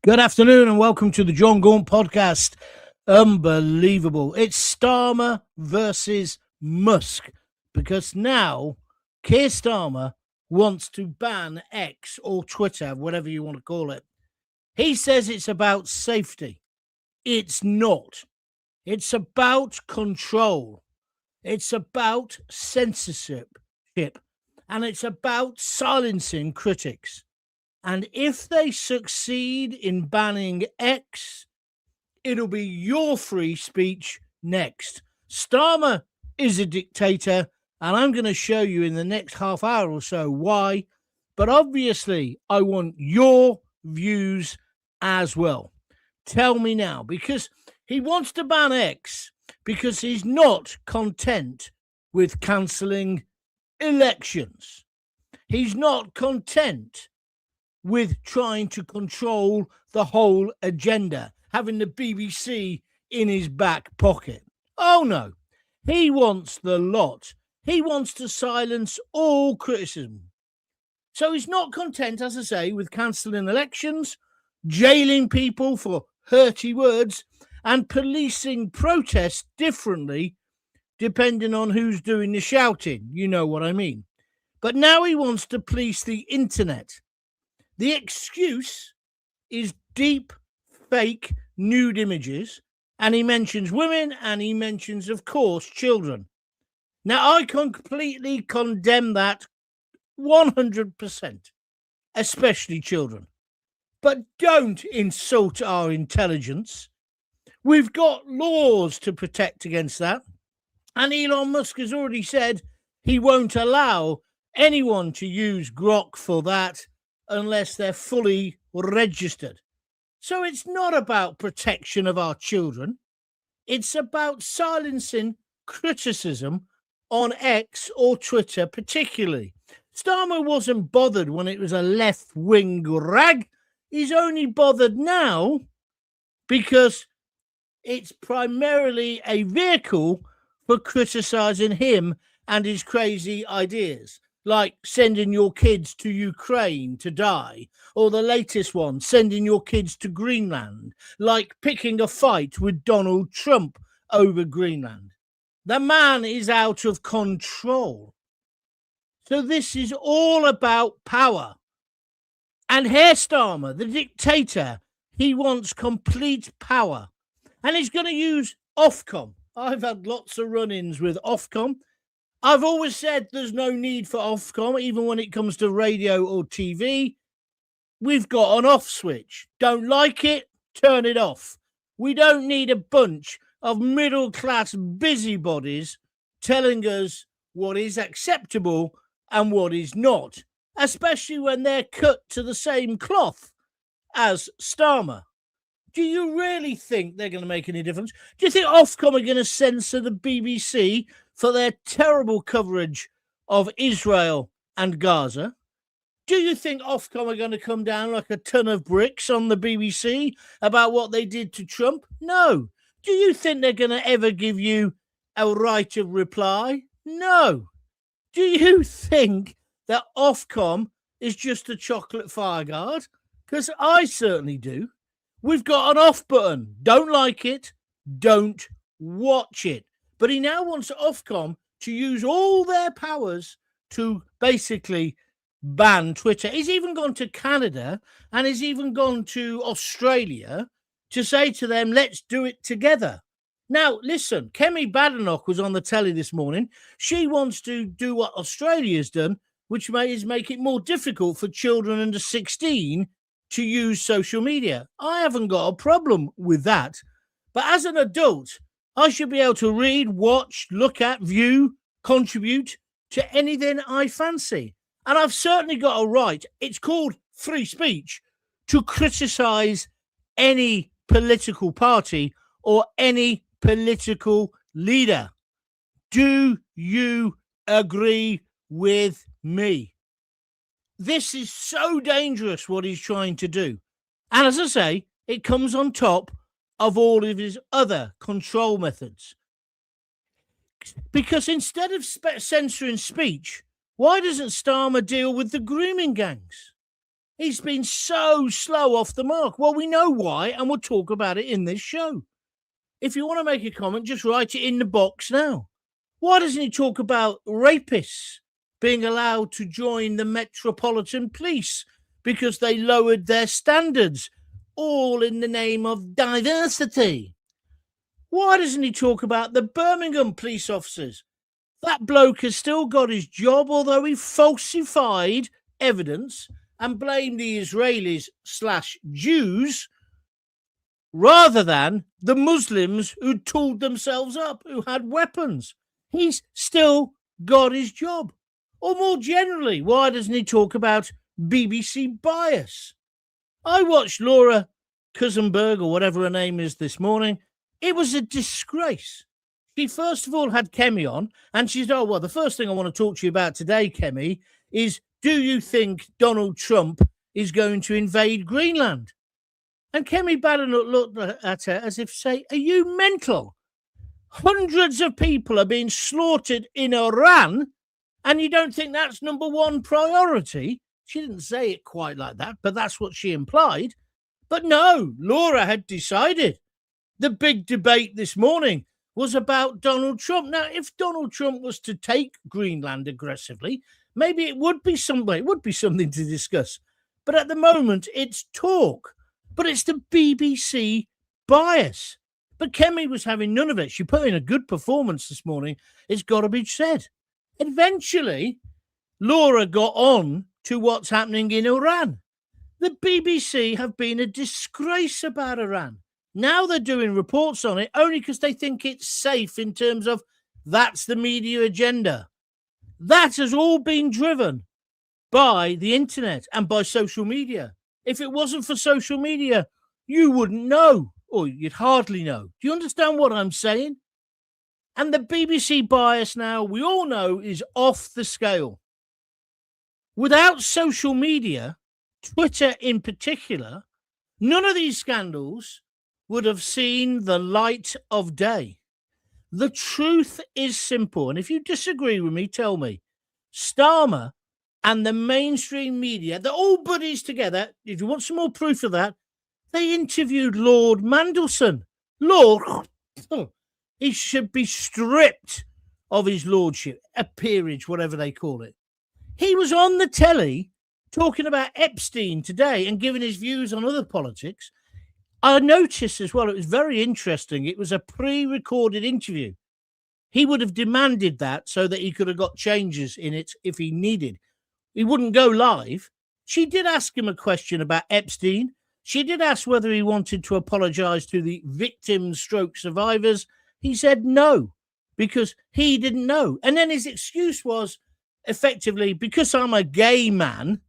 Good afternoon and welcome to the Gaunt podcast. Unbelievable. It's Starmer versus Musk because now Keir Starmer wants to ban X or Twitter, whatever you want to call it. He says it's about safety. It's not. It's about control. It's about censorship. And it's about silencing critics. And if they succeed in banning X, it'll be your free speech next. Starmer is a dictator, and I'm going to show you in the next half hour or so why. But obviously, I want your views as well. Tell me now, because he wants to ban X because he's not content with cancelling elections. He's not content with trying to control the whole agenda, having the BBC in his back pocket. Oh no, he wants the lot. He wants to silence all criticism. So he's not content, as I say, with cancelling elections, jailing people for hurty words, and policing protests differently depending on who's doing the shouting. You know what I mean. But now he wants to police the internet. The excuse is deep, fake, nude images, and he mentions women, and he mentions, of course, children. Now, I completely condemn that 100%, especially children. But don't insult our intelligence. We've got laws to protect against that, and Elon Musk has already said he won't allow anyone to use Grok for that unless they're fully registered. So it's not about protection of our children. It's about silencing criticism on X or Twitter particularly. Starmer wasn't bothered when it was a left-wing rag. He's only bothered now because it's primarily a vehicle for criticising him and his crazy ideas, like sending your kids to Ukraine to die, or the latest one, sending your kids to Greenland, like picking a fight with Donald Trump over Greenland. The man is out of control. So this is all about power. And Keir Starmer, the dictator, he wants complete power. And he's going to use Ofcom. I've had lots of run-ins with Ofcom. I've always said there's no need for Ofcom, even when it comes to radio or TV. We've got an off switch. Don't like it, turn it off. We don't need a bunch of middle-class busybodies telling us what is acceptable and what is not, especially when they're cut to the same cloth as Starmer. Do you really think they're going to make any difference? Do you think Ofcom are going to censor the BBC for their terrible coverage of Israel and Gaza? Do you think Ofcom are going to come down like a ton of bricks on the BBC about what they did to Trump? No. Do you think they're going to ever give you a right of reply? No. Do you think that Ofcom is just a chocolate fireguard? Because I certainly do. We've got an off button. Don't like it, don't watch it. But he now wants Ofcom to use all their powers to basically ban Twitter. He's even gone to Canada and he's even gone to Australia to say to them, let's do it together. Now, listen, Kemi Badenoch was on the telly this morning. She wants to do what Australia's done, which is make it more difficult for children under 16 to use social media. I haven't got a problem with that. But as an adult, I should be able to read, watch, look at, view, contribute to anything I fancy. And I've certainly got a right, it's called free speech, to criticise any political party or any political leader. Do you agree with me? This is so dangerous what he's trying to do. And as I say, it comes on top of all of his other control methods. Because instead of censoring speech, why doesn't Starmer deal with the grooming gangs? He's been so slow off the mark. Well, we know why, and we'll talk about it in this show. If you want to make a comment, just write it in the box now. Why doesn't he talk about rapists being allowed to join the Metropolitan Police because they lowered their standards, all in the name of diversity? Why doesn't he talk about the Birmingham police officers? That bloke has still got his job, although he falsified evidence and blamed the Israelis/Jews rather than the Muslims who tooled themselves up, who had weapons. He's still got his job. Or more generally, why doesn't he talk about BBC bias? I watched Laura Kusenberg, or whatever her name is, this morning. It was a disgrace. She first of all had Kemi on, and she said, oh, well, the first thing I want to talk to you about today, Kemi, is do you think Donald Trump is going to invade Greenland? And Kemi Badenoch looked at her as if to say, are you mental? Hundreds of people are being slaughtered in Iran, and you don't think that's number one priority? She didn't say it quite like that, but that's what she implied. But no, Laura had decided. The big debate this morning was about Donald Trump. Now, if Donald Trump was to take Greenland aggressively, maybe it would be something to discuss. But at the moment, it's talk. But it's the BBC bias. But Kemi was having none of it. She put in a good performance this morning. It's got to be said. Eventually, Laura got on to what's happening in Iran. The BBC have been a disgrace about Iran. Now they're doing reports on it only because they think it's safe in terms of that's the media agenda. That has all been driven by the internet and by social media. If it wasn't for social media, you wouldn't know, or you'd hardly know. Do you understand what I'm saying? And the BBC bias now, we all know, is off the scale. Without social media, Twitter in particular, none of these scandals would have seen the light of day. The truth is simple, and if you disagree with me, tell me. Starmer and the mainstream media, they're all buddies together. If you want some more proof of that, they interviewed Lord Mandelson. Lord, he should be stripped of his lordship, a peerage, whatever they call it. He was on the telly talking about Epstein today and giving his views on other politics. I noticed as well, it was very interesting. It was a pre-recorded interview. He would have demanded that so that he could have got changes in it if he needed. He wouldn't go live. She did ask him a question about Epstein. She did ask whether he wanted to apologize to the victim/survivors. He said no, because he didn't know. And then his excuse was, effectively, because I'm a gay man,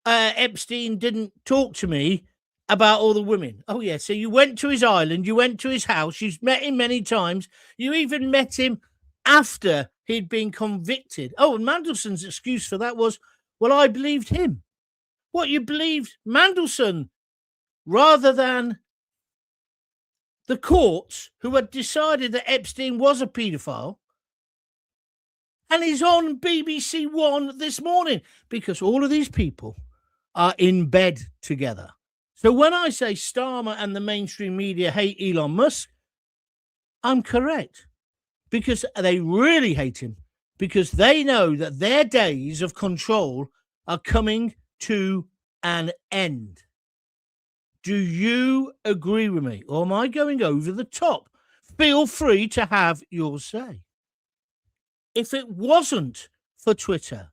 Epstein didn't talk to me about all the women. Oh, yeah, so you went to his island, you went to his house, you've met him many times, you even met him after he'd been convicted. Oh, and Mandelson's excuse for that was, well, I believed him. What, you believed Mandelson rather than the courts who had decided that Epstein was a paedophile? And he's on BBC One this morning because all of these people are in bed together. So when I say Starmer and the mainstream media hate Elon Musk, I'm correct, because they really hate him, because they know that their days of control are coming to an end. Do you agree with me, or am I going over the top? Feel free to have your say. If it wasn't for Twitter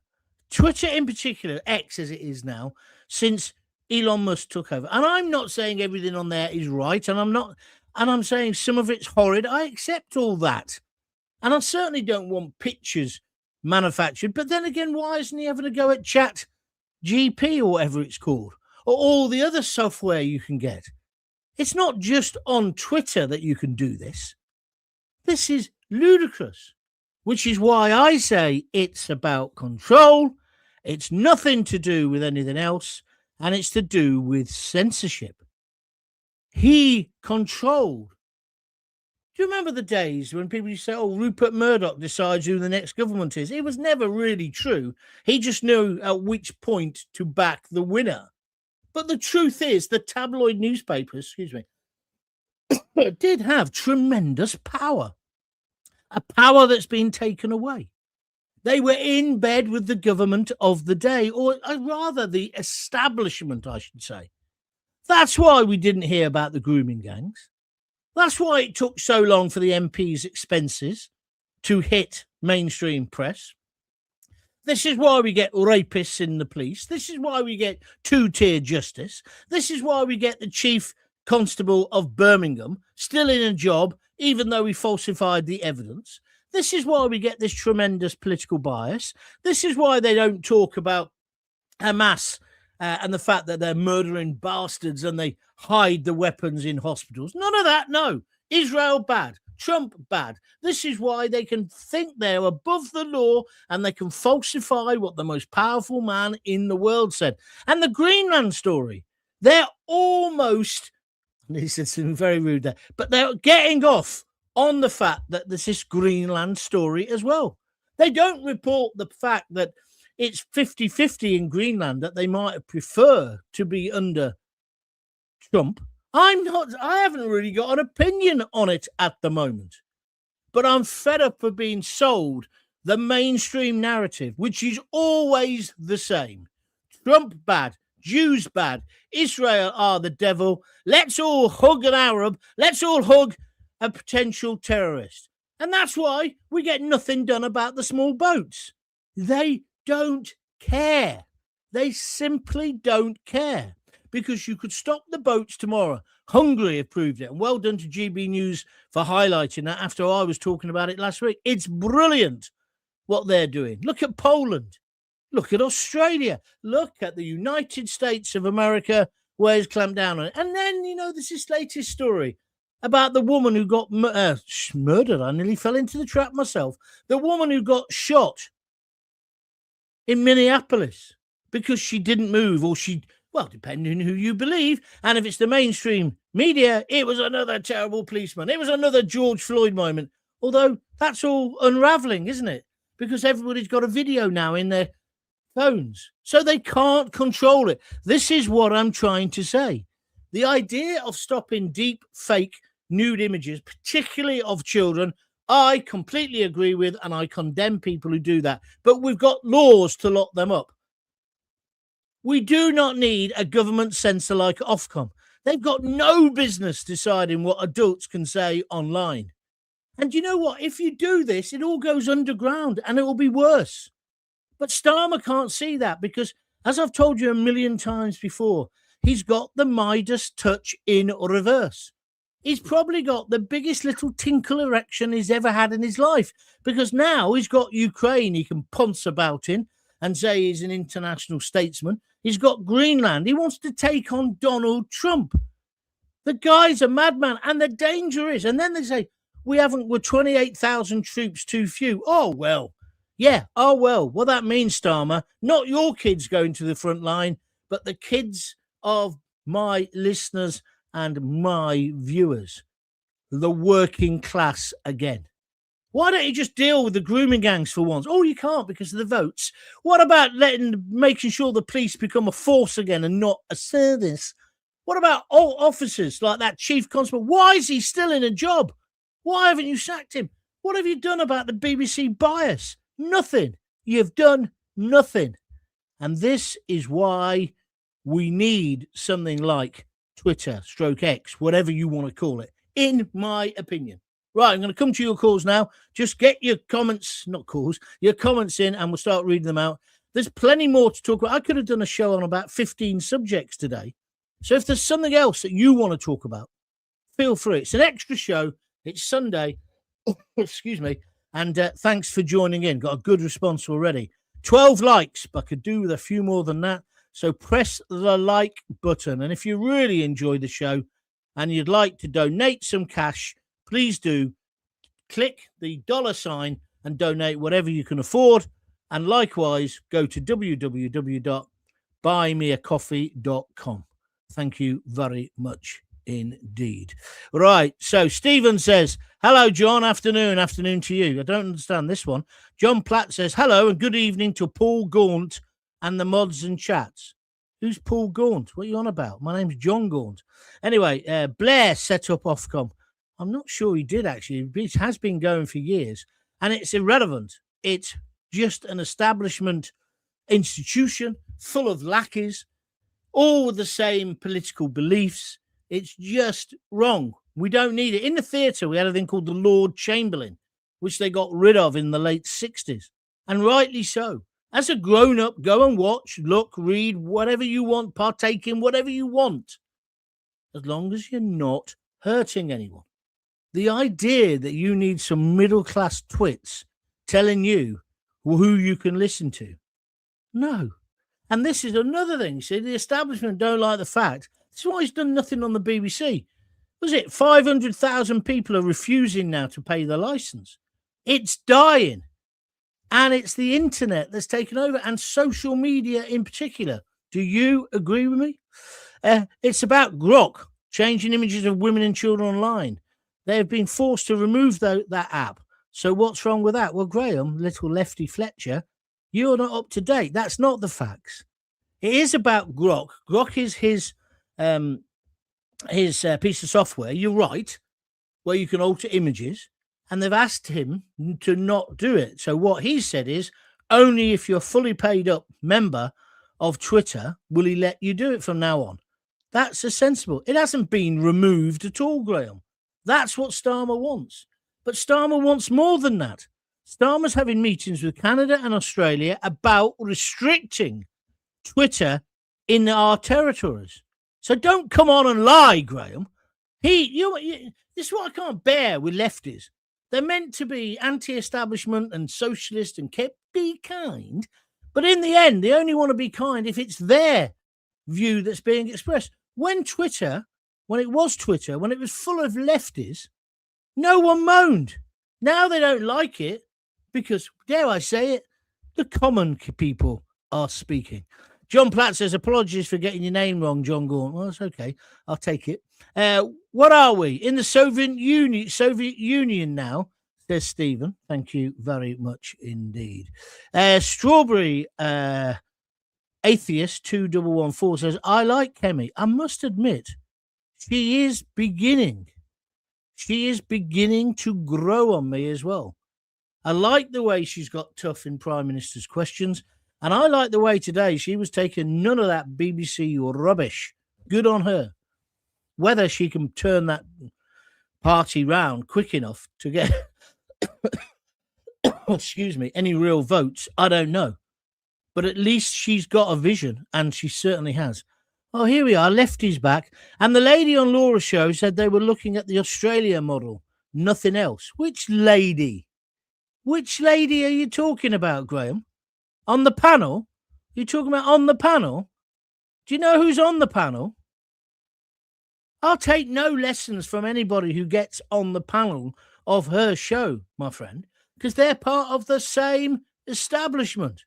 in particular, X as it is now, since Elon Musk took over, and I'm not saying everything on there is right, and I'm saying some of it's horrid. I accept all that. And I certainly don't want pictures manufactured. But then again, why isn't he having a go at Chat GP or whatever it's called, or all the other software you can get? It's not just on Twitter that you can do this. This is ludicrous, which is why I say it's about control. It's nothing to do with anything else, and it's to do with censorship. He controlled Do you remember the days when people used to say, oh, Rupert Murdoch decides who the next government is? It was never really true. He just knew at which point to back the winner. But the truth is, the tabloid newspapers, did have tremendous power. A power that's been taken away. They were in bed with the government of the day, or rather the establishment, I should say. That's why we didn't hear about the grooming gangs. That's why it took so long for the MP's expenses to hit mainstream press. This is why we get rapists in the police. This is why we get two-tier justice. This is why we get the chief constable of Birmingham still in a job, even though he falsified the evidence. This is why we get this tremendous political bias. This is why they don't talk about Hamas and the fact that they're murdering bastards and they hide the weapons in hospitals. None of that, no. Israel, bad. Trump, bad. This is why they can think they're above the law and they can falsify what the most powerful man in the world said. And the Greenland story, they're almost, he said something very rude there, but they're getting off on the fact that there's this Greenland story as well. They don't report the fact that it's 50-50 in Greenland, that they might prefer to be under Trump. I haven't really got an opinion on it at the moment, but I'm fed up of being sold the mainstream narrative, which is always the same. Trump bad, Jews bad, Israel are the devil. Let's all hug an Arab. Let's all hug a potential terrorist. And that's why we get nothing done about the small boats. They don't care. They simply don't care. Because you could stop the boats tomorrow. Hungary have proved it. And well done to GB News for highlighting that after I was talking about it last week. It's brilliant what they're doing. Look at Poland. Look at Australia. Look at the United States of America, where it's clamped down on it. And then, there's this latest story about the woman who got murdered. I nearly fell into the trap myself. The woman who got shot in Minneapolis because she didn't move, or well, depending on who you believe. And if it's the mainstream media, it was another terrible policeman. It was another George Floyd moment. Although that's all unraveling, isn't it? Because everybody's got a video now in their phones. So they can't control it. This is what I'm trying to say. The idea of stopping deep, fake, nude images, particularly of children, I completely agree with, and I condemn people who do that. But we've got laws to lock them up. We do not need a government censor like Ofcom. They've got no business deciding what adults can say online. And you know what? If you do this, it all goes underground and it will be worse. But Starmer can't see that because, as I've told you a million times before, he's got the Midas touch in reverse. He's probably got the biggest little tinkle erection he's ever had in his life, because now he's got Ukraine he can ponce about in and say he's an international statesman. He's got Greenland. He wants to take on Donald Trump. The guy's a madman, and the danger is, and then they say, we're 28,000 troops too few. Oh, well. Yeah, well, that means, Starmer, not your kids going to the front line, but the kids of my listeners and my viewers, the working class again. Why don't you just deal with the grooming gangs for once? Oh, you can't because of the votes. What about making sure the police become a force again and not a service? What about all officers like that chief constable? Why is he still in a job? Why haven't you sacked him? What have you done about the BBC bias? Nothing. You've done nothing. And this is why we need something like Twitter, /X, whatever you want to call it, in my opinion. Right, I'm going to come to your calls now. Just get your comments, your comments in, and we'll start reading them out. There's plenty more to talk about. I could have done a show on about 15 subjects today. So if there's something else that you want to talk about, feel free. It's an extra show. It's Sunday. Excuse me. And thanks for joining in. Got a good response already. 12 likes, but I could do with a few more than that. So press the like button. And if you really enjoy the show and you'd like to donate some cash, please do click the $sign and donate whatever you can afford. And likewise, go to www.buymeacoffee.com. Thank you very much indeed. Right, so Stephen says, hello, John, afternoon to you. I don't understand this one. John Platt says, hello and good evening to Paul Gaunt and the mods and chats. Who's Paul Gaunt? What are you on about? My name's John Gaunt. Anyway, Blair set up Ofcom. I'm not sure he did, actually. It has been going for years, and it's irrelevant. It's just an establishment institution full of lackeys, all with the same political beliefs. It's just wrong. We don't need it. In the theatre, we had a thing called the Lord Chamberlain, which they got rid of in the late 60s, and rightly so. As a grown-up, go and watch, look, read, whatever you want, partake in whatever you want, as long as you're not hurting anyone. The idea that you need some middle-class twits telling you who you can listen to, no. And this is another thing. See, the establishment don't like the fact. This is why he's done nothing on the BBC. Was it 500,000 people are refusing now to pay the license? It's dying. And it's the internet that's taken over, and social media in particular. Do you agree with me? It's about Grok, changing images of women and children online. They have been forced to remove that app. So what's wrong with that? Well, Graham, little lefty Fletcher, you're not up to date. That's not the facts. It is about Grok. Grok is his piece of software. You're right, where you can alter images. And they've asked him to not do it. So what he said is, only if you're fully paid up member of Twitter will he let you do it from now on. That's a sensible. It hasn't been removed at all, Graham. That's what Starmer wants. But Starmer wants more than that. Starmer's having meetings with Canada and Australia about restricting Twitter in our territories. So don't come on and lie, Graham. This is what I can't bear with lefties. They're meant to be anti-establishment and socialist and be kind. But in the end, they only want to be kind if it's their view that's being expressed. When it was full of lefties, no one moaned. Now they don't like it because, dare I say it, the common people are speaking. John Platt says, apologies for getting your name wrong, John Gaunt. Well, that's okay. I'll take it. What are we? In the Soviet Union now, says Stephen. Thank you very much indeed. Strawberry Atheist 2114 says, I like Kemi. I must admit, she is beginning to grow on me as well. I like the way she's got tough in Prime Minister's questions. And I like the way today she was taking none of that BBC rubbish. Good on her. Whether she can turn that party round quick enough to get, excuse me, any real votes, I don't know. But at least she's got a vision, and she certainly has. Oh, here we are, lefty's back. And the lady on Laura's show said they were looking at the Australia model, nothing else. Which lady? Which lady are you talking about, Graham? On the panel? You're talking about on the panel? Do you know who's on the panel? I'll take no lessons from anybody who gets on the panel of her show, my friend, because they're part of the same establishment.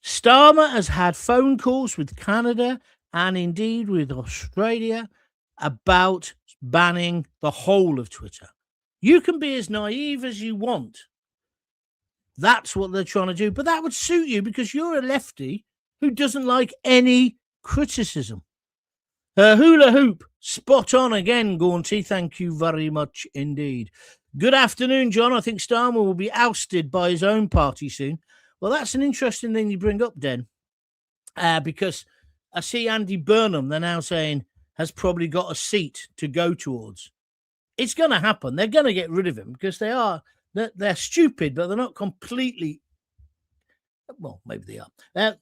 Starmer has had phone calls with Canada and indeed with Australia about banning the whole of Twitter. You can be as naive as you want. That's what they're trying to do. But that would suit you because you're a lefty who doesn't like any criticism. Hula hoop, spot on again, Gaunty. Thank you very much indeed. Good afternoon, John. I think Starmer will be ousted by his own party soon. Well, that's an interesting thing you bring up, Den, because I see Andy Burnham, they're now saying, has probably got a seat to go towards. It's going to happen. They're going to get rid of him because they're stupid, but they're not completely. Well, maybe they are.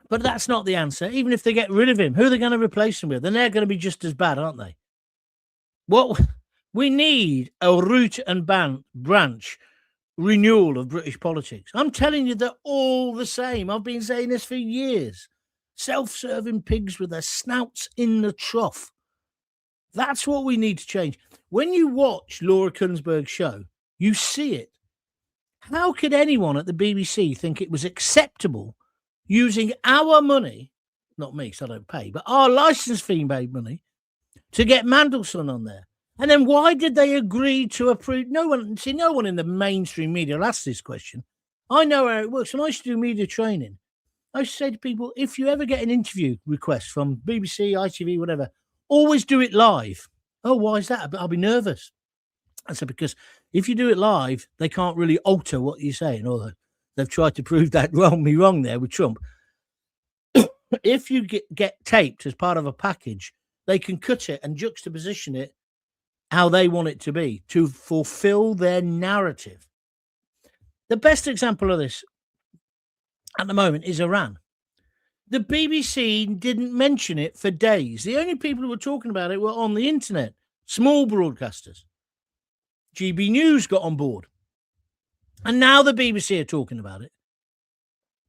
But that's not the answer. Even if they get rid of him, who are they going to replace him with? And they're going to be just as bad, aren't they? What we need a root and branch renewal of British politics. I'm telling you, they're all the same. I've been saying this for years. Self-serving pigs with their snouts in the trough. That's what we need to change. When you watch Laura Kunsberg's show, you see it. How could anyone at the BBC think it was acceptable using our money not me, because I don't pay, but our license fee made money to get Mandelson on there. And then why did they agree to approve? No one in the mainstream media will ask this question. I know how it works. When I used to do media training, I used to say to people, if you ever get an interview request from BBC, ITV, whatever, always do it live. Oh, why is that? I'll be nervous. I said, because if you do it live, they can't really alter what you're saying. Although they've tried to prove that wrong there with Trump. If you get taped as part of a package, they can cut it and juxtaposition it how they want it to be to fulfill their narrative. The best example of this at the moment is Iran. The BBC didn't mention it for days. The only people who were talking about it were on the internet, small broadcasters. GB News got on board. And now the BBC are talking about it.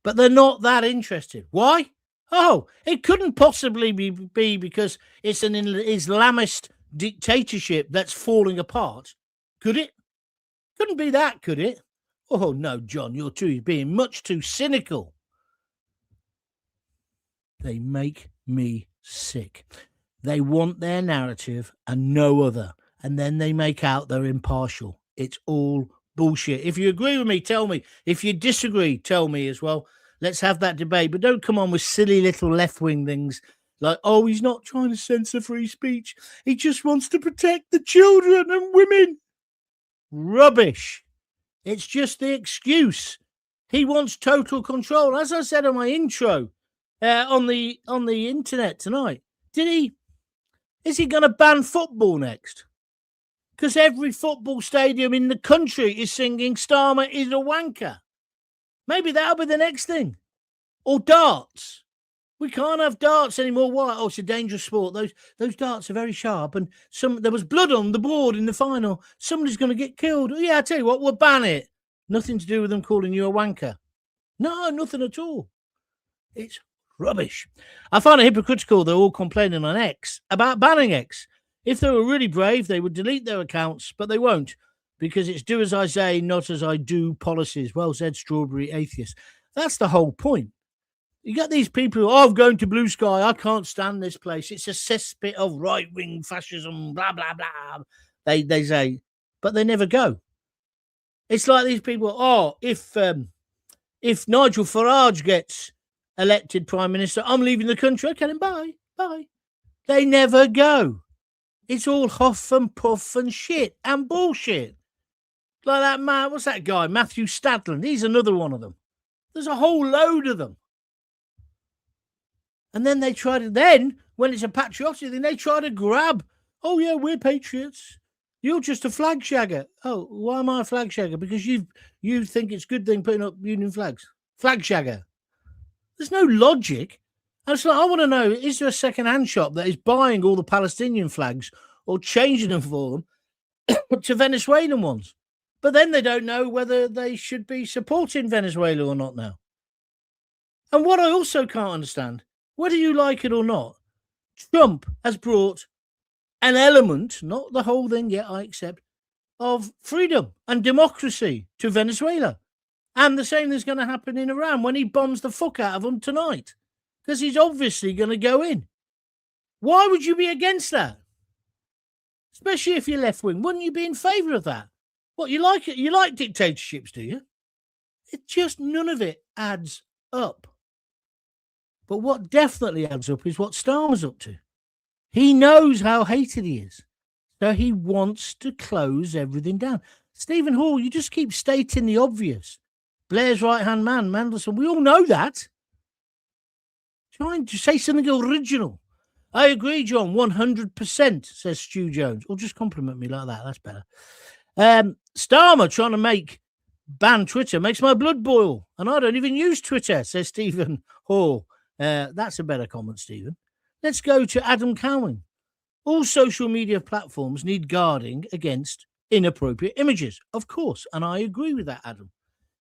But they're not that interested. Why? Oh, it couldn't possibly be because it's an Islamist dictatorship that's falling apart. Could it? Couldn't be that, could it? Oh, no, John, you're being much too cynical. They make me sick. They want their narrative and no other. And then they make out they're impartial. It's all bullshit. If you agree with me, tell me. If you disagree, tell me as well. Let's have that debate. But don't come on with silly little left-wing things like, oh, he's not trying to censor free speech. He just wants to protect the children and women. Rubbish. It's just the excuse. He wants total control. As I said on my intro on the internet tonight, is he going to ban football next? Because every football stadium in the country is singing Starmer is a wanker. Maybe that'll be the next thing. Or darts. We can't have darts anymore. Why? Oh, it's a dangerous sport. Those darts are very sharp. And there was blood on the board in the final. Somebody's going to get killed. Yeah, I tell you what, we'll ban it. Nothing to do with them calling you a wanker. No, nothing at all. It's rubbish. I find it hypocritical they're all complaining on X about banning X. If they were really brave, they would delete their accounts, but they won't, because it's do as I say, not as I do policies. Well said, Strawberry Atheist. That's the whole point. You got these people who, I'm going to Blue Sky. I can't stand this place. It's a cesspit of right-wing fascism, blah, blah, blah. They say, but they never go. It's like these people, if Nigel Farage gets elected Prime Minister, I'm leaving the country. Okay, then bye. They never go. It's all huff and puff and shit and bullshit. Like that man, what's that guy? Matthew Stadland. He's another one of them. There's a whole load of them. And then when it's a patriotic thing, they try to grab, oh yeah, we're patriots. You're just a flag shagger. Oh, why am I a flag shagger? Because you think it's a good thing putting up Union flags. Flag shagger. There's no logic. And it's like, I want to know, is there a second-hand shop that is buying all the Palestinian flags or changing them for them to Venezuelan ones? But then they don't know whether they should be supporting Venezuela or not now. And what I also can't understand, whether you like it or not, Trump has brought an element, not the whole thing yet, I accept, of freedom and democracy to Venezuela. And the same is going to happen in Iran when he bombs the fuck out of them tonight. Because he's obviously going to go in. Why would you be against that? Especially if you're left-wing. Wouldn't you be in favour of that? What, you like it? You like dictatorships, do you? It just, none of it adds up. But what definitely adds up is what Starmer's up to. He knows how hated he is. So he wants to close everything down. Stephen Hall, you just keep stating the obvious. Blair's right-hand man, Mandelson, we all know that. Trying to say something original. I agree, John, 100%, says Stu Jones. Or just compliment me like that. That's better. Starmer trying to ban Twitter makes my blood boil. And I don't even use Twitter, says Stephen Hall. That's a better comment, Stephen. Let's go to Adam Cowan. All social media platforms need guarding against inappropriate images. Of course. And I agree with that, Adam.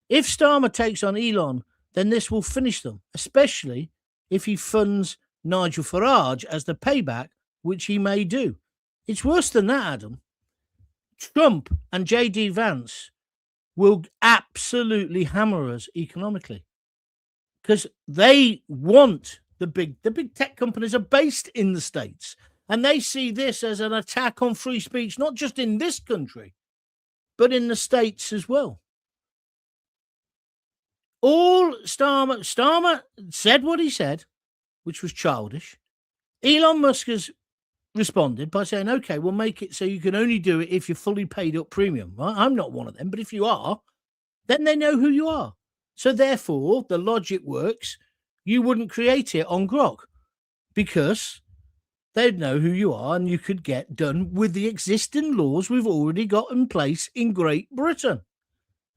If Starmer takes on Elon, then this will finish them, especially if he funds Nigel Farage as the payback, which he may do. It's worse than that, Adam. Trump and J.D. Vance will absolutely hammer us economically because they want The big tech companies are based in the States, and they see this as an attack on free speech, not just in this country, but in the States as well. All Starmer said what he said, which was childish. Elon Musk has responded by saying, okay, we'll make it so you can only do it if you're fully paid up premium. Right? I'm not one of them, but if you are, then they know who you are. So therefore, the logic works. You wouldn't create it on Grok because they'd know who you are and you could get done with the existing laws we've already got in place in Great Britain.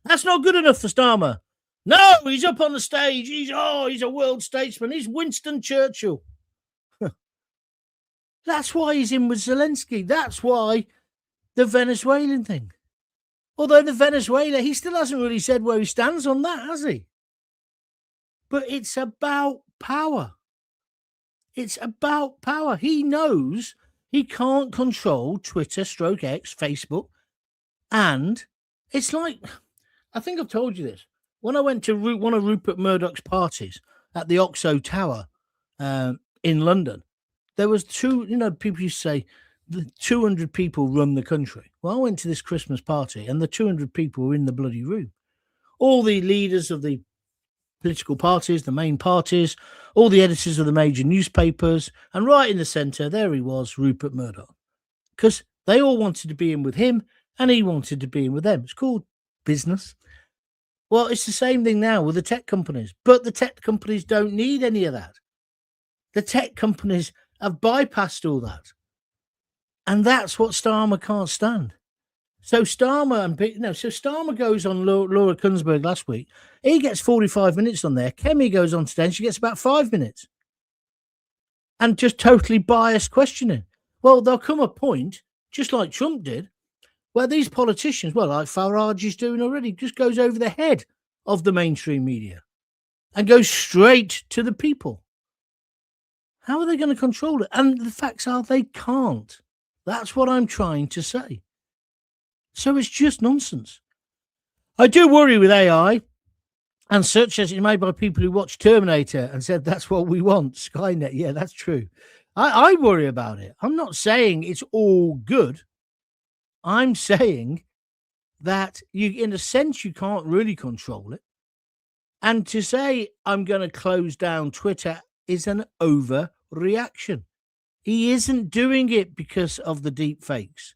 That's not good enough for Starmer. No, he's up on the stage. He's a world statesman. He's Winston Churchill. That's why he's in with Zelensky. That's why the Venezuelan thing. Although the Venezuela, he still hasn't really said where he stands on that, has he? But it's about power. It's about power. He knows he can't control Twitter, /X, Facebook. And it's like, I think I've told you this. When I went to one of Rupert Murdoch's parties at the Oxo Tower in London, there was people used to say, the 200 people run the country. Well, I went to this Christmas party and the 200 people were in the bloody room. All the leaders of the political parties, the main parties, all the editors of the major newspapers, and right in the centre, there he was, Rupert Murdoch. Because they all wanted to be in with him and he wanted to be in with them. It's called business. Well, it's the same thing now with the tech companies. But the tech companies don't need any of that. The tech companies have bypassed all that. And that's what Starmer can't stand. So Starmer goes on Laura Kunsberg last week. He gets 45 minutes on there. Kemi goes on today and she gets about 5 minutes. And just totally biased questioning. Well, there'll come a point, just like Trump did, where these politicians, like Farage is doing already, just goes over the head of the mainstream media and goes straight to the people. How are they going to control it? And the facts are they can't. That's what I'm trying to say. So it's just nonsense. I do worry with AI and such as it's made by people who watched Terminator and said that's what we want, Skynet. Yeah, that's true. I worry about it. I'm not saying it's all good. I'm saying that in a sense, you can't really control it. And to say I'm going to close down Twitter is an overreaction. He isn't doing it because of the deep fakes.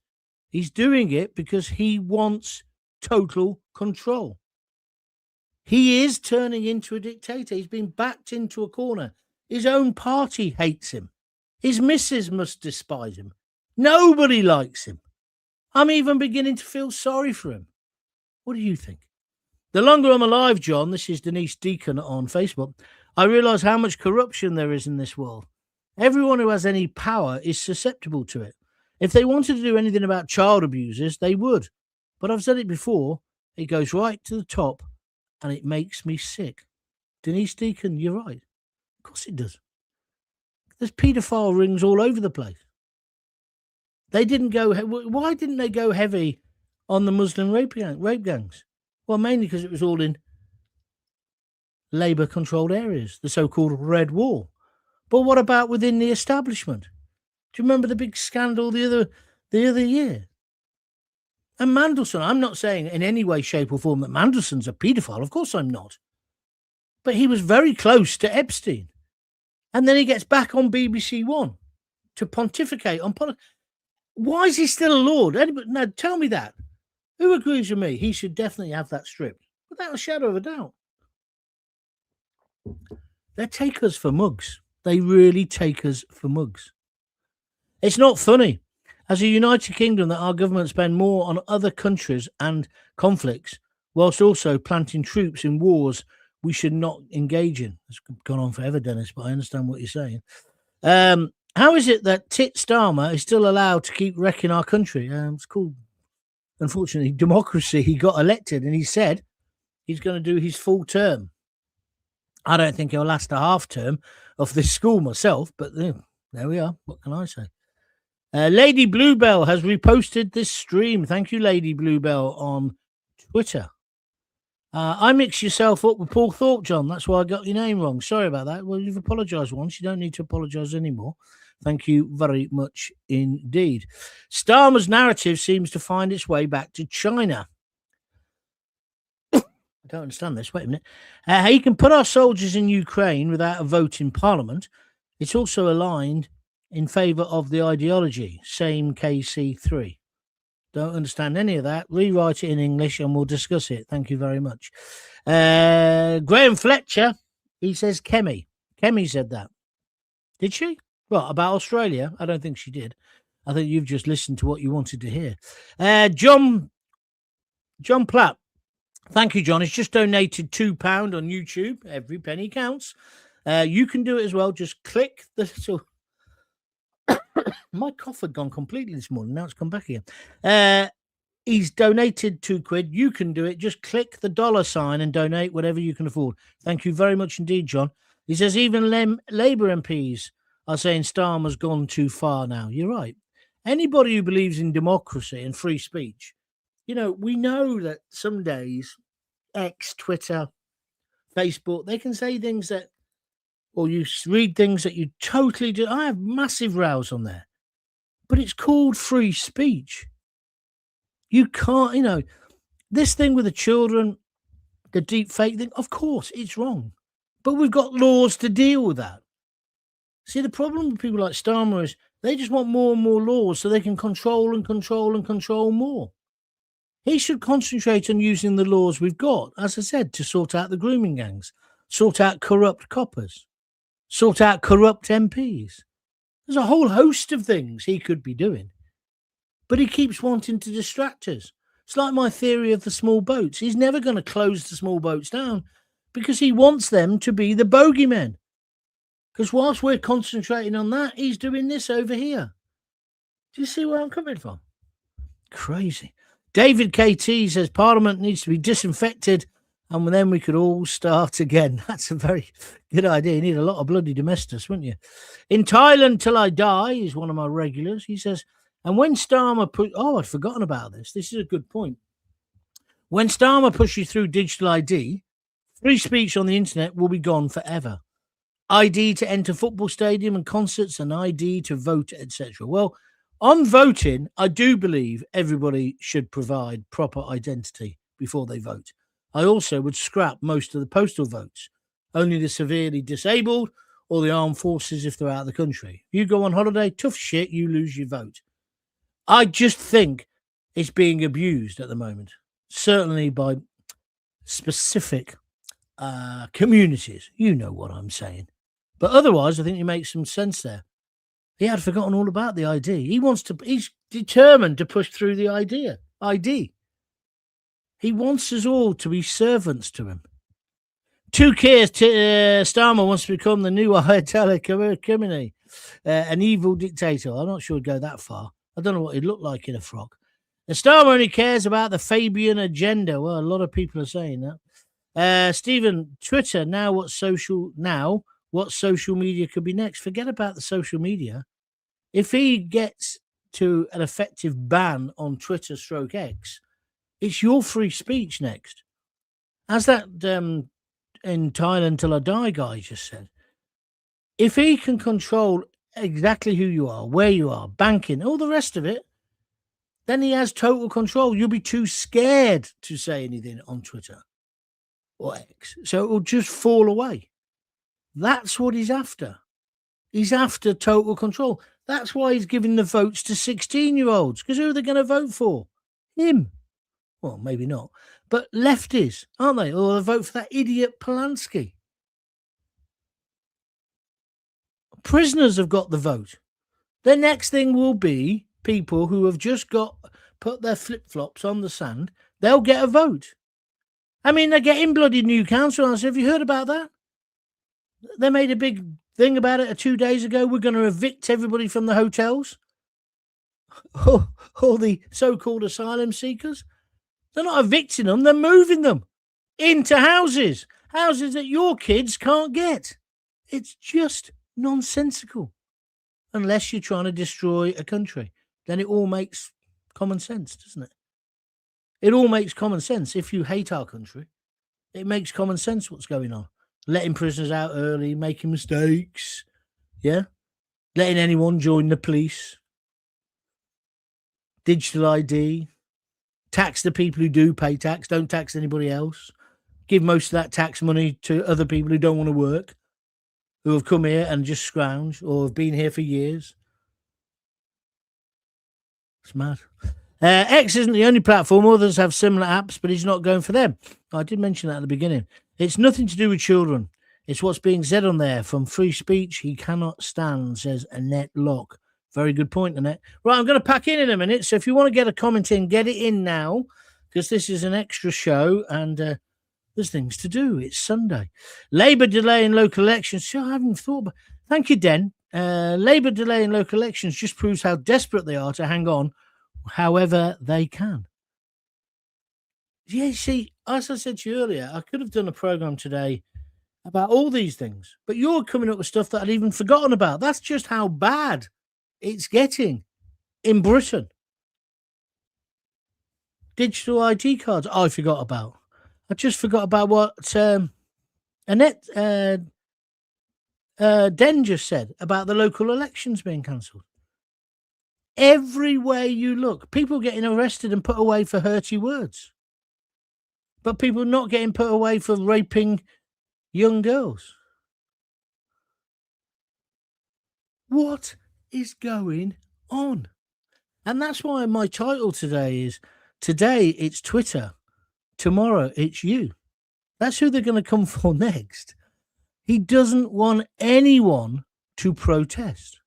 He's doing it because he wants total control. He is turning into a dictator. He's been backed into a corner. His own party hates him. His missus must despise him. Nobody likes him. I'm even beginning to feel sorry for him. What do you think? The longer I'm alive, John, this is Denise Deacon on Facebook, I realise how much corruption there is in this world. Everyone who has any power is susceptible to it. If they wanted to do anything about child abusers, they would. But I've said it before, it goes right to the top and it makes me sick. Denise Deacon, you're right. Of course it does. There's paedophile rings all over the place. Why didn't they go heavy on the Muslim rape gangs? Well, mainly because it was all in Labour-controlled areas, the so-called Red Wall. But what about within the establishment? Do you remember the big scandal the other year? And Mandelson, I'm not saying in any way, shape or form that Mandelson's a paedophile. Of course I'm not. But he was very close to Epstein. And then he gets back on BBC One to pontificate on politics. Why is he still a lord? Now, tell me that. Who agrees with me? He should definitely have that stripped, without a shadow of a doubt. They take us for mugs. They really take us for mugs. It's not funny. As a United Kingdom, that our government spend more on other countries and conflicts, whilst also planting troops in wars we should not engage in. It's gone on forever, Dennis, but I understand what you're saying. How is it that Tit Starmer is still allowed to keep wrecking our country? It's called, unfortunately, democracy. He got elected and he said he's going to do his full term. I don't think he'll last a half term of this school myself, but there we are. What can I say? Lady Bluebell has reposted this stream. Thank you, Lady Bluebell, on Twitter. I mix yourself up with Paul Thorpe, John. That's why I got your name wrong. Sorry about that. Well, you've apologised once. You don't need to apologise anymore. Thank you very much indeed. Starmer's narrative seems to find its way back to China. I don't understand this. Wait a minute. He can put our soldiers in Ukraine without a vote in Parliament. It's also aligned in favour of the ideology. Same KC3. Don't understand any of that. Rewrite it in English and we'll discuss it. Thank you very much. Graham Fletcher, he says Kemi. Kemi said that. Did she? Well, about Australia? I don't think she did. I think you've just listened to what you wanted to hear. John Platt. Thank you, John. He's just donated £2 on YouTube. Every penny counts. You can do it as well. Just click the... So, my cough had gone completely this morning. Now it's come back again. He's donated £2. You can do it. Just click the $sign and donate whatever you can afford. Thank you very much indeed, John. He says even Labour MPs are saying Starmer's gone too far now. You're right. Anybody who believes in democracy and free speech, you know, we know that some days X, Twitter, Facebook, they can say things that, or you read things that you totally do. I have massive rows on there. But it's called free speech. You can't, you know, this thing with the children, the deep fake thing, of course, it's wrong. But we've got laws to deal with that. See, the problem with people like Starmer is they just want more and more laws so they can control and control and control more. He should concentrate on using the laws we've got, as I said, to sort out the grooming gangs, sort out corrupt coppers, sort out corrupt MPs. There's a whole host of things he could be doing. But he keeps wanting to distract us. It's like my theory of the small boats. He's never going to close the small boats down because he wants them to be the bogeymen. Because whilst we're concentrating on that, he's doing this over here. Do you see where I'm coming from? Crazy. David KT says Parliament needs to be disinfected and then we could all start again. That's a very good idea. You need a lot of bloody domestics, wouldn't you? In Thailand Till I Die is one of my regulars. He says, and when Starmer I'd forgotten about this. This is a good point. When Starmer pushes through digital ID, free speech on the internet will be gone forever. ID to enter football stadium and concerts and ID to vote, etc. Well, on voting, I do believe everybody should provide proper identity before they vote. I also would scrap most of the postal votes, only the severely disabled or the armed forces if they're out of the country. You go on holiday, tough shit, you lose your vote. I just think it's being abused at the moment, certainly by specific communities. You know what I'm saying. But otherwise, I think you make some sense there. He had forgotten all about the ID. He's determined to push through the ID. He wants us all to be servants to him. Keir Starmer wants to become the new Ayatollah Khamenei, an evil dictator. I'm not sure he'd go that far. I don't know what he'd look like in a frock. And Starmer only cares about the Fabian agenda. Well, a lot of people are saying that. Stephen, Twitter, what social media could be next? Forget about the social media. If he gets to an effective ban on Twitter / X, it's your free speech next. As that in Thailand Till I Die guy just said, if he can control exactly who you are, where you are, banking, all the rest of it, then he has total control. You'll be too scared to say anything on Twitter or X. So it will just fall away. That's what he's after. He's after total control. That's why he's giving the votes to 16-year-olds. Because who are they going to vote for? Him. Well, maybe not. But lefties, aren't they? Or they vote for that idiot Polanski. Prisoners have got the vote. The next thing will be people who have just put their flip-flops on the sand. They'll get a vote. I mean, they're getting bloody new council. Have you heard about that? They made a big thing about it 2 days ago. We're going to evict everybody from the hotels. All the so-called asylum seekers. They're not evicting them. They're moving them into houses that your kids can't get. It's just nonsensical. Unless you're trying to destroy a country. Then it all makes common sense, doesn't it? It all makes common sense if you hate our country. It makes common sense what's going on. Letting prisoners out early, making mistakes. Yeah. Letting anyone join the police. Digital ID. Tax the people who do pay tax. Don't tax anybody else. Give most of that tax money to other people who don't want to work, who have come here and just scrounge or have been here for years. It's mad. X isn't the only platform. Others have similar apps, but he's not going for them. I did mention that at the beginning. It's nothing to do with children. It's what's being said on there. From free speech, he cannot stand, says Annette Locke. Very good point, Annette. Right, I'm going to pack in a minute. So if you want to get a comment in, get it in now, because this is an extra show and there's things to do. It's Sunday. Labour delay in local elections. Sure, I haven't thought about. Thank you, Den. Labour delay in local elections just proves how desperate they are to hang on however they can. Yeah, see, as I said to you earlier, I could have done a program today about all these things, but you're coming up with stuff that I'd even forgotten about. That's just how bad it's getting in Britain. Digital ID cards, I forgot about. I just forgot about what Annette Den just said about the local elections being cancelled. Everywhere you look, people getting arrested and put away for hurty words. But people not getting put away for raping young girls. What is going on? And that's why my title today is, today it's Twitter, tomorrow it's you. That's who they're going to come for next. He doesn't want anyone to protest.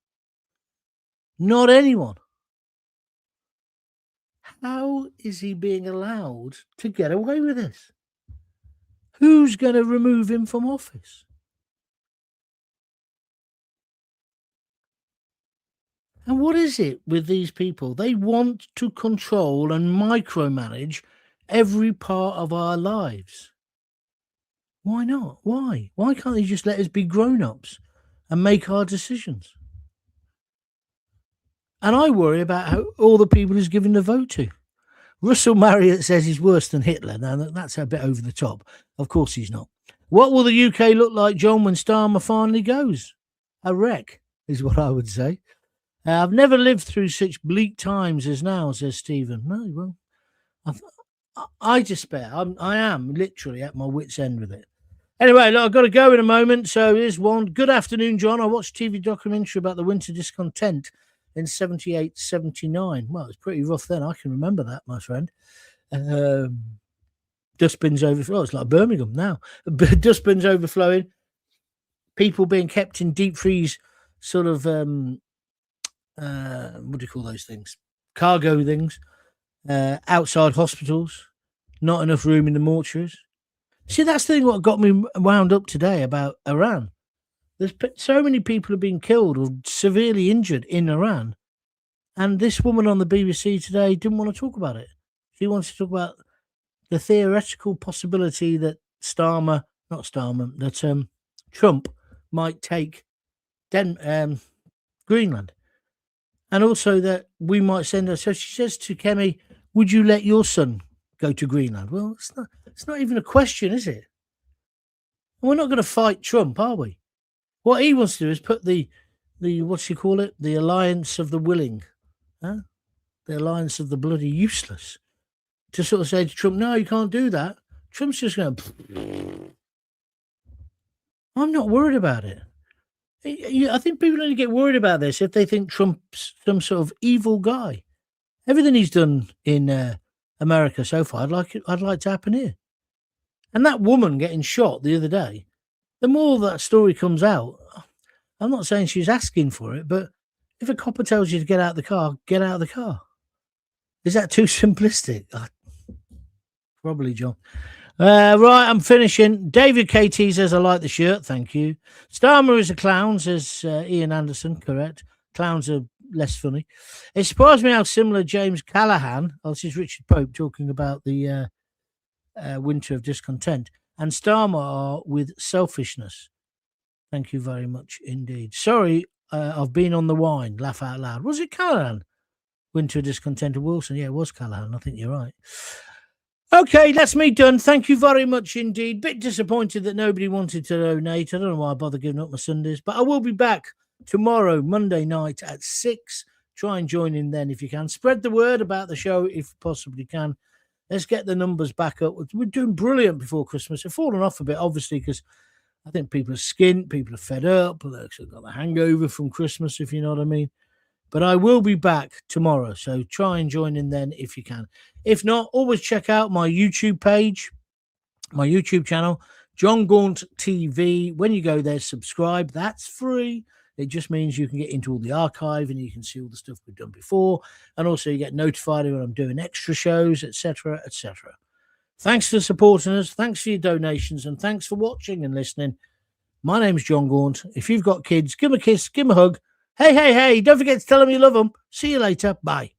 Not anyone. How is he being allowed to get away with this? Who's going to remove him from office? And what is it with these people? They want to control and micromanage every part of our lives. Why not? Why? Why can't they just let us be grown-ups and make our decisions? And I worry about how all the people he's giving the vote to. Russell Marriott says he's worse than Hitler. Now, that's a bit over the top. Of course he's not. What will the UK look like, John, when Starmer finally goes? A wreck, is what I would say. I've never lived through such bleak times as now, says Stephen. No, well, I despair. I am literally at my wit's end with it. Anyway, look, I've got to go in a moment. So here's one. Good afternoon, John. I watched a TV documentary about the winter discontent in 78, 79. Well, it was pretty rough then. I can remember that, my friend. Dustbins overflowing. It's like Birmingham now. Dustbins overflowing. People being kept in deep freeze sort of, what do you call those things? Cargo things. Outside hospitals. Not enough room in the mortuaries. See, that's the thing what got me wound up today about Iran. There's so many people have been killed or severely injured in Iran. And this woman on the BBC today didn't want to talk about it. She wants to talk about the theoretical possibility that Trump might take Greenland. And also that we might send her. So she says to Kemi, would you let your son go to Greenland? Well, it's not even a question, is it? And we're not going to fight Trump, are we? What he wants to do is put the what do you call it? The alliance of the willing, the alliance of the bloody useless, to sort of say to Trump, no, you can't do that. Trump's just going, I'm not worried about it. I think people only get worried about this if they think Trump's some sort of evil guy. Everything he's done in America so far, I'd like to happen here. And that woman getting shot the other day, the more that story comes out, I'm not saying she's asking for it, but if a copper tells you to get out of the car, get out of the car. Is that too simplistic? Probably, John. Right, I'm finishing. David KT says, I like the shirt. Thank you. Starmer is a clown, says Ian Anderson. Correct. Clowns are less funny. It surprised me how similar James Callaghan, this is Richard Pope talking about the winter of discontent, and Starmer are with selfishness. Thank you very much indeed. Sorry, I've been on the wine. Laugh out loud. Was it Callaghan? Winter of discontent of Wilson? Yeah, it was Callaghan. I think you're right. Okay, that's me done. Thank you very much indeed. Bit disappointed that nobody wanted to donate. I don't know why I bother giving up my Sundays, but I will be back tomorrow, Monday night at 6. Try and join in then if you can. Spread the word about the show if you possibly can. Let's get the numbers back up. We're doing brilliant before Christmas. They've fallen off a bit, obviously, because I think people are skint, people are fed up, they've got the hangover from Christmas, if you know what I mean. But I will be back tomorrow, so try and join in then if you can. If not, always check out my YouTube page, my YouTube channel, John Gaunt TV. When you go there, subscribe. That's free. It just means you can get into all the archive and you can see all the stuff we've done before. And also you get notified when I'm doing extra shows, etc., etc. Thanks for supporting us. Thanks for your donations. And thanks for watching and listening. My name's John Gaunt. If you've got kids, give them a kiss, give them a hug. Hey, hey, hey, don't forget to tell them you love them. See you later. Bye.